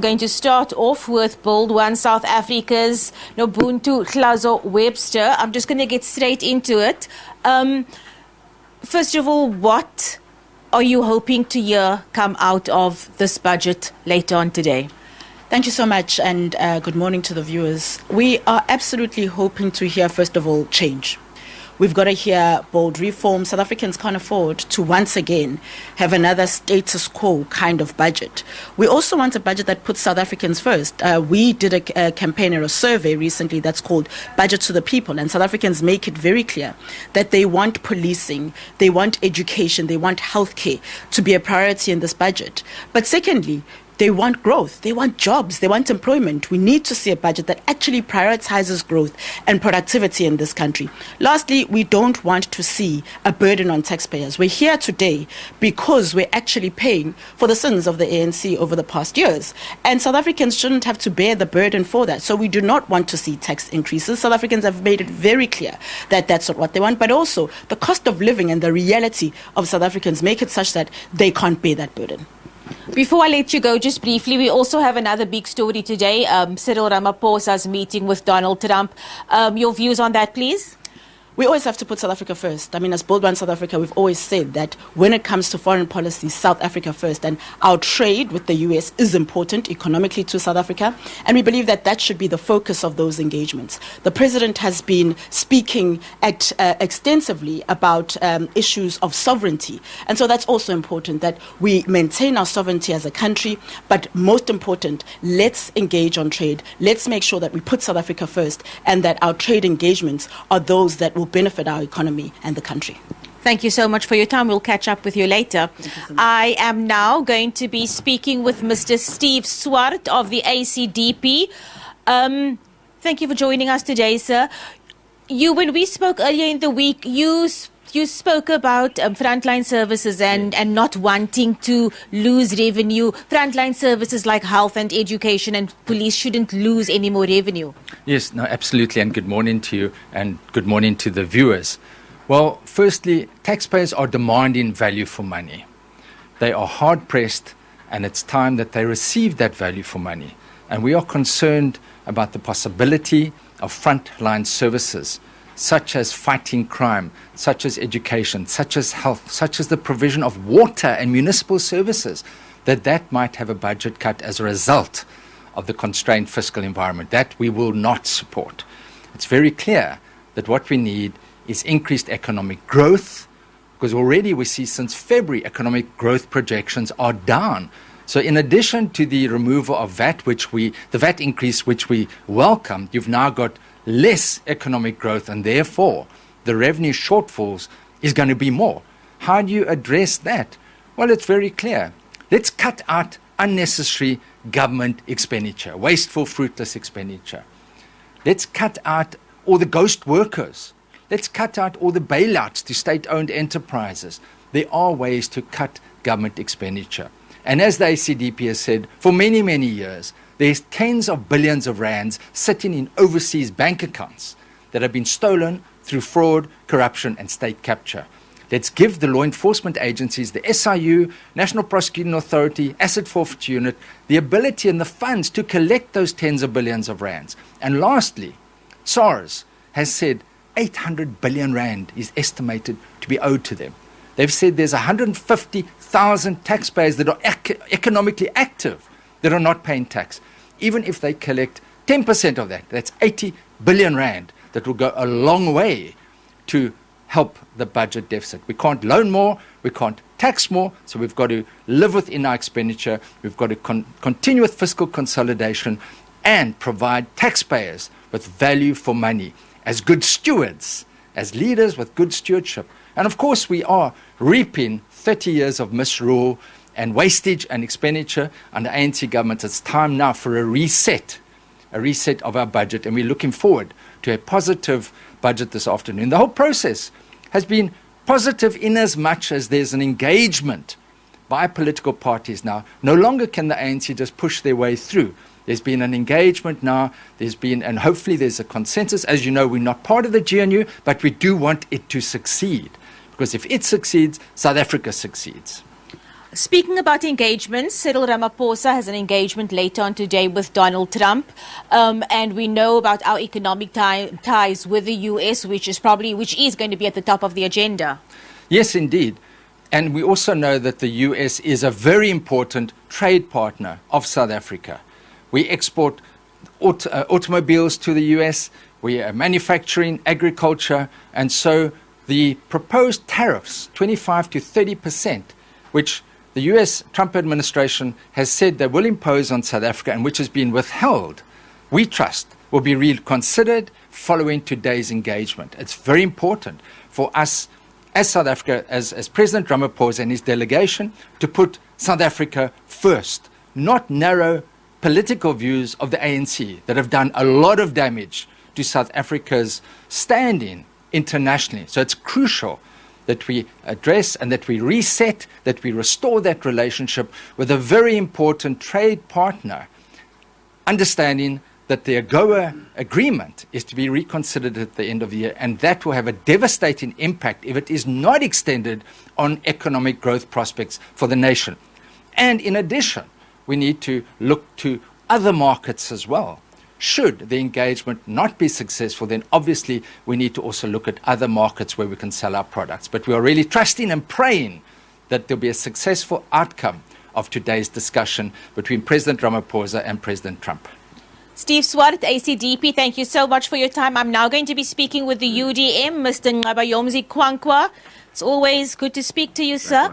going to start off with Bold One South Africa's Nobuntu Hlazo Webster. I'm just going to get straight into it. First of all, what are you hoping to hear come out of this budget later on today? Thank you so much, and good morning to the viewers. We are absolutely hoping to hear, first of all, change. We've got to hear bold reform. South Africans can't afford to once again have another status quo kind of budget. We also want a budget that puts South Africans first. We did a campaign or a survey recently that's called Budget to the People, and South Africans make it very clear that they want policing, they want education, they want healthcare to be a priority in this budget. But secondly, they want growth, they want jobs, they want employment. We need to see a budget that actually prioritizes growth and productivity in this country. Lastly, we don't want to see a burden on taxpayers. We're here today because we're actually paying for the sins of the ANC over the past years. And South Africans shouldn't have to bear the burden for that. So we do not want to see tax increases. South Africans have made it very clear that that's not what they want. But also, the cost of living and the reality of South Africans make it such that they can't bear that burden. Before I let you go, just briefly, we also have another big story today. Cyril Ramaphosa's meeting with Donald Trump. Your views on that, please? We always have to put South Africa first. I mean, as Bold One South Africa, we've always said that when it comes to foreign policy, South Africa first. And our trade with the US is important economically to South Africa. And we believe that that should be the focus of those engagements. The president has been speaking extensively about issues of sovereignty. And so that's also important that we maintain our sovereignty as a country. But most important, let's engage on trade. Let's make sure that we put South Africa first and that our trade engagements are those that will benefit our economy and the country. Thank you so much for your time. We'll catch up with you later. So I am now going to be speaking with Mr. Steve Swart of the ACDP. Thank you for joining us today, sir. When we spoke earlier in the week, you spoke about frontline services and not wanting to lose revenue. Frontline services like health and education and police shouldn't lose any more revenue. Yes, no, absolutely. And good morning to you and good morning to the viewers. Well, firstly, taxpayers are demanding value for money. They are hard-pressed, and it's time that they receive that value for money. And we are concerned about the possibility of frontline services such as fighting crime, such as education, such as health, such as the provision of water and municipal services, that might have a budget cut as a result of the constrained fiscal environment. That we will not support. It's very clear that what we need is increased economic growth, because already we see since February economic growth projections are down. So in addition to the removal of VAT, the VAT increase which we welcome, you've now got less economic growth, and therefore the revenue shortfalls is going to be more. How do you address that? Well, it's very clear. Let's cut out unnecessary government expenditure, wasteful, fruitless expenditure. Let's cut out all the ghost workers. Let's cut out all the bailouts to state-owned enterprises. There are ways to cut government expenditure. And as the ACDP has said, for many, many years, there's tens of billions of rands sitting in overseas bank accounts that have been stolen through fraud, corruption, and state capture. Let's give the law enforcement agencies, the SIU, National Prosecuting Authority, Asset Forfeiture Unit, the ability and the funds to collect those tens of billions of rands. And lastly, SARS has said 800 billion rand is estimated to be owed to them. They've said there's 150,000 taxpayers that are economically active that are not paying tax. Even if they collect 10% of that, that's 80 billion rand that will go a long way to help the budget deficit. We can't loan more, we can't tax more, so we've got to live within our expenditure, we've got to continue with fiscal consolidation and provide taxpayers with value for money as good stewards, as leaders with good stewardship. And of course we are reaping 30 years of misrule and wastage and expenditure under ANC government. It's time now for a reset of our budget, and we're looking forward to a positive budget this afternoon. The whole process has been positive in as much as there's an engagement by political parties now. No longer can the ANC just push their way through. There's been an engagement now, and hopefully there's a consensus. As you know, we're not part of the GNU, but we do want it to succeed, because if it succeeds, South Africa succeeds. Speaking about engagements, Cyril Ramaphosa has an engagement later on today with Donald Trump, and we know about our economic ties with the US, which is going to be at the top of the agenda. Yes, indeed. And we also know that the US is a very important trade partner of South Africa. We export automobiles to the US, we are manufacturing, agriculture, and so the proposed tariffs, 25 to 30%, which the US Trump administration has said they will impose on South Africa and which has been withheld, we trust will be reconsidered following today's engagement. It's very important for us as South Africa, as President Ramaphosa and his delegation, to put South Africa first, not narrow political views of the ANC that have done a lot of damage to South Africa's standing internationally. So it's crucial that we address and that we reset, that we restore that relationship with a very important trade partner, understanding that the AGOA agreement is to be reconsidered at the end of the year, and that will have a devastating impact if it is not extended on economic growth prospects for the nation. And in addition, we need to look to other markets as well. Should the engagement not be successful, then obviously we need to also look at other markets where we can sell our products. But we are really trusting and praying that there'll be a successful outcome of today's discussion between President Ramaphosa and President Trump. Steve Swart, ACDP, thank you so much for your time. I'm now going to be speaking with the UDM, Mr. Ngabayomzi Kwankwa. It's always good to speak to you, sir.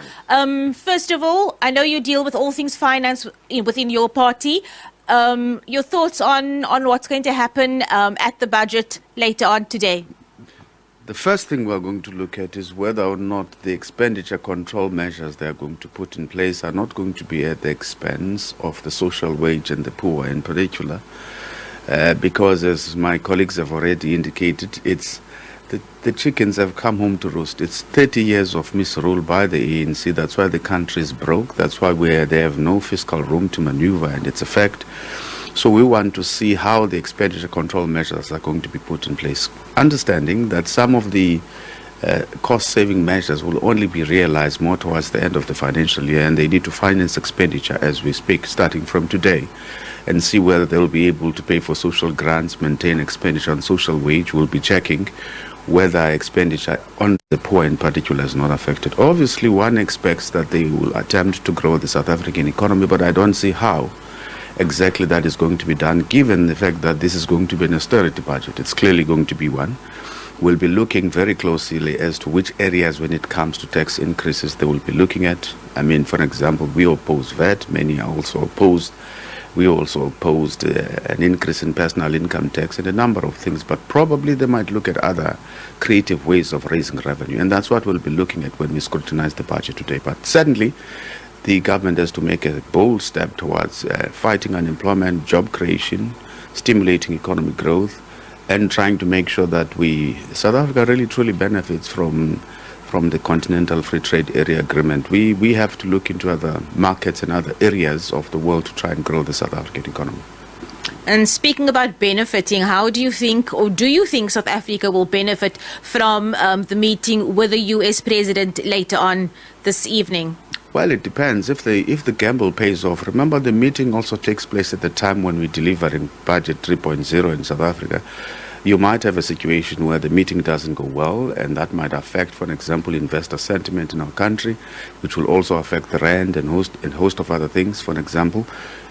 First of all, I know you deal with all things finance within your party. Your thoughts on what's going to happen at the budget later on today? The first thing we're going to look at is whether or not the expenditure control measures they are going to put in place are not going to be at the expense of the social wage and the poor in particular. Because as my colleagues have already indicated, it's the chickens have come home to roost. It's 30 years of misrule by the ANC. That's why the country is broke. That's why they have no fiscal room to maneuver, and it's a fact. So we want to see how the expenditure control measures are going to be put in place, understanding that some of the cost-saving measures will only be realized more towards the end of the financial year, and they need to finance expenditure as we speak, starting from today, and see whether they will be able to pay for social grants, maintain expenditure on social wage. We'll be checking whether expenditure on the poor in particular is not affected. Obviously, one expects that they will attempt to grow the South African economy, but I don't see how exactly that is going to be done, given the fact that this is going to be an austerity budget. It's clearly going to be one. We'll be looking very closely as to which areas, when it comes to tax increases, they will be looking at. I mean, for example, we oppose VAT. Many are also opposed. We also opposed an increase in personal income tax and a number of things, but probably they might look at other creative ways of raising revenue, and that's what we'll be looking at when we scrutinize the budget today. But certainly, the government has to make a bold step towards fighting unemployment, job creation, stimulating economic growth, and trying to make sure that South Africa really truly benefits from the Continental Free Trade Area Agreement. We have to look into other markets and other areas of the world to try and grow the South African economy. And speaking about benefiting, how do you think, or do you think South Africa will benefit from the meeting with the US President later on this evening? Well, it depends. If the gamble pays off, remember the meeting also takes place at the time when we're delivering Budget 3.0 in South Africa. You might have a situation where the meeting doesn't go well, and that might affect, for example, investor sentiment in our country, which will also affect the rand and host of other things. For example,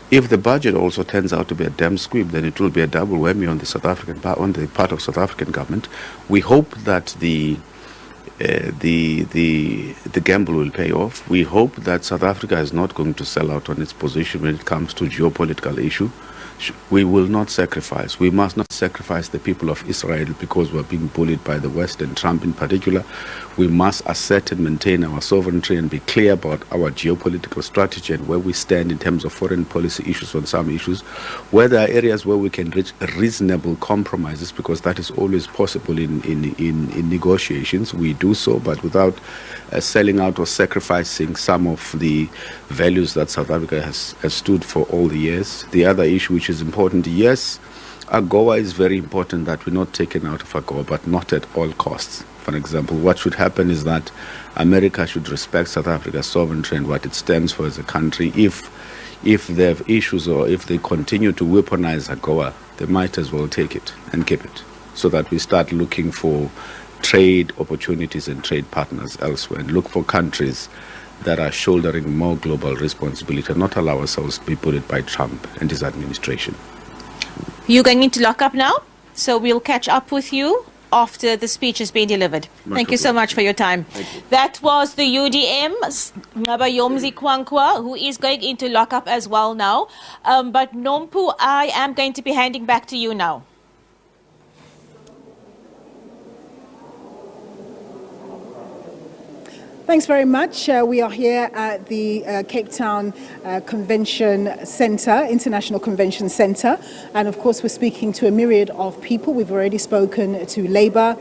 if the budget also turns out to be a damn squib, then it will be a double whammy on the part of South African government. We hope that the gamble will pay off. We hope that South Africa is not going to sell out on its position when it comes to geopolitical issue. We will not sacrifice. We must not sacrifice the people of Israel because we're being bullied by the West and Trump in particular. We must assert and maintain our sovereignty and be clear about our geopolitical strategy and where we stand in terms of foreign policy issues on some issues, where there are areas where we can reach reasonable compromises, because that is always possible in negotiations. We do so, but without selling out or sacrificing some of the values that South Africa has stood for all the years. The other issue which is important, yes, AGOA is very important that we're not taken out of AGOA, but not at all costs. for example. What should happen is that America should respect South Africa's sovereignty and what it stands for as a country. If they have issues or if they continue to weaponize AGOA, they might as well take it and keep it, so that we start looking for trade opportunities and trade partners elsewhere and look for countries that are shouldering more global responsibility and not allow ourselves to be bullied by Trump and his administration. You're going into lockup now, so we'll catch up with you after the speech has been delivered. Thank you so much for your time. That was the UDM, Ngabayomzi Kwankwa, who is going into lockup as well now. But Nompu, I am going to be handing back to you now. Thanks very much. We are here at the Cape Town Convention Centre, International Convention Centre. And of course, we're speaking to a myriad of people. We've already spoken to Labour.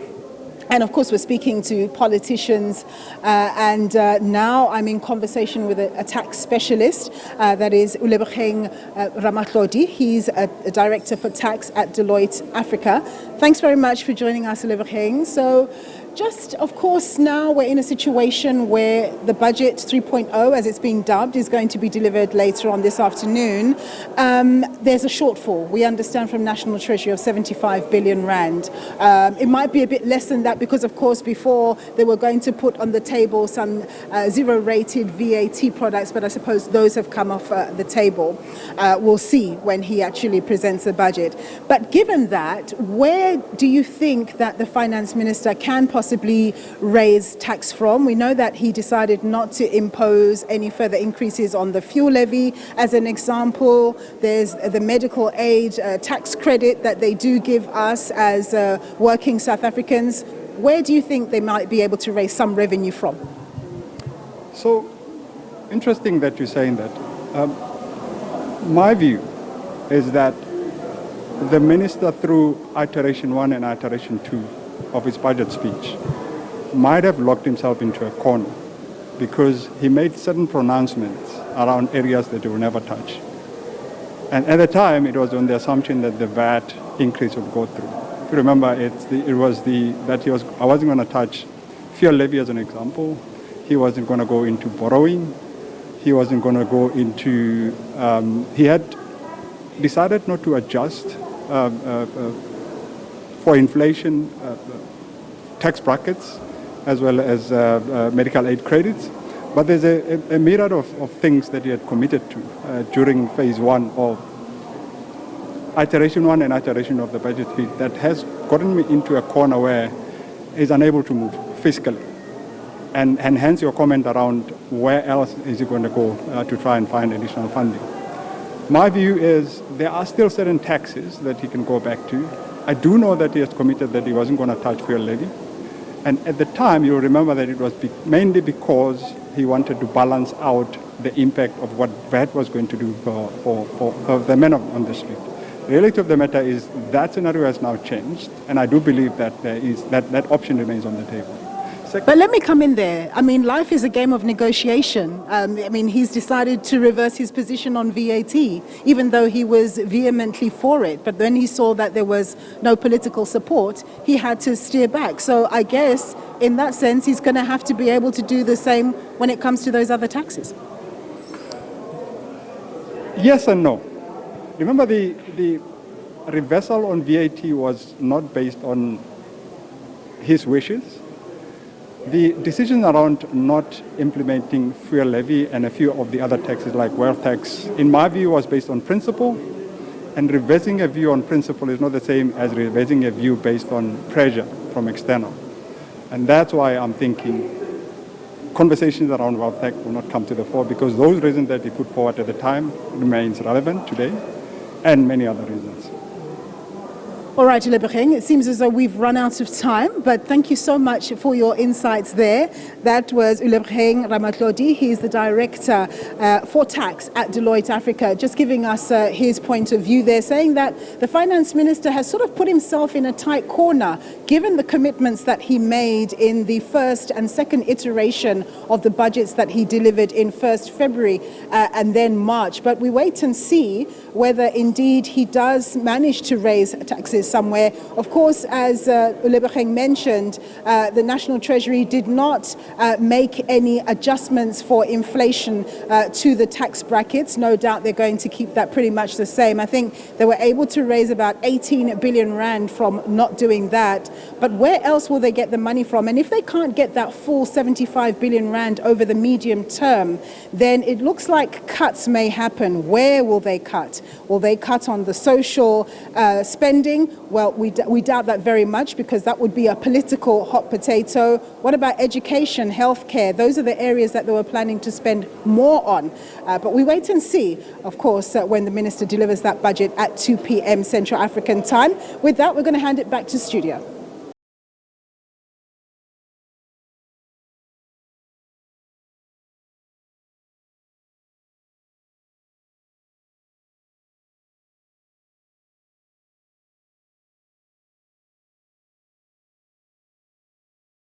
And of course, we're speaking to politicians. And now I'm in conversation with a tax specialist. That is Ulebogeng Ramatlodi. He's a director for tax at Deloitte Africa. Thanks very much for joining us, Ulebogeng. So, just, of course, now we're in a situation where the budget 3.0, as it's been dubbed, is going to be delivered later on this afternoon. There's a shortfall, we understand, from National Treasury of 75 billion rand. It might be a bit less than that because, of course, before they were going to put on the table some zero-rated VAT products, but I suppose those have come off the table. We'll see when he actually presents the budget. But given that, where do you think that the Finance Minister can possibly raise tax from? We know that he decided not to impose any further increases on the fuel levy. As an example, there's the medical aid tax credit that they do give us as working South Africans. Where do you think they might be able to raise some revenue from? So, interesting that you're saying that. My view is that the minister, through iteration 1 and iteration 2 of his budget speech, might have locked himself into a corner because he made certain pronouncements around areas that he will never touch. And at the time, it was on the assumption that the VAT increase would go through. If you remember, I wasn't going to touch fuel levy as an example. He wasn't going to go into borrowing. He wasn't going to go into, he had decided not to adjust for inflation tax brackets as well as medical aid credits. But there's a myriad of things that he had committed to during phase 1 of iteration 1 and iteration of the budget speech that has gotten me into a corner where he's unable to move fiscally. And hence your comment around where else is he going to go to try and find additional funding. My view is there are still certain taxes that he can go back to. I do know that he has committed that he wasn't going to touch fuel levy. And at the time, you'll remember that it was mainly because he wanted to balance out the impact of what VAT was going to do for the men on the street. The reality of the matter is that scenario has now changed, and I do believe that there is that option remains on the table. But let me come in there. I mean, life is a game of negotiation. He's decided to reverse his position on VAT, even though he was vehemently for it. But when he saw that there was no political support, he had to steer back. So I guess, in that sense, he's going to have to be able to do the same when it comes to those other taxes. Yes and no. Remember, the reversal on VAT was not based on his wishes. The decision around not implementing fuel levy and a few of the other taxes like wealth tax, in my view, was based on principle. And reversing a view on principle is not the same as reversing a view based on pressure from external. And that's why I'm thinking conversations around wealth tax will not come to the fore because those reasons that he put forward at the time remains relevant today and many other reasons. All right, Ulebogeng, it seems as though we've run out of time, but thank you so much for your insights there. That was Ulebogeng Ramatlodi. He's the Director for Tax at Deloitte Africa, just giving us his point of view there, saying that the Finance Minister has sort of put himself in a tight corner, given the commitments that he made in the first and second iteration of the budgets that he delivered in 1st February and then March. But we wait and see whether indeed he does manage to raise taxes somewhere. Of course, as Ulebecheng mentioned, the National Treasury did not make any adjustments for inflation to the tax brackets. No doubt they're going to keep that pretty much the same. I think they were able to raise about 18 billion rand from not doing that. But where else will they get the money from? And if they can't get that full 75 billion rand over the medium term, then it looks like cuts may happen. Where will they cut? Will they cut on the social spending? Well, we doubt that very much, because that would be a political hot potato. What about education, healthcare? Those are the areas that they were planning to spend more on. But we wait and see, of course, when the minister delivers that budget at 2 p.m. Central African time. With that, we're going to hand it back to studio.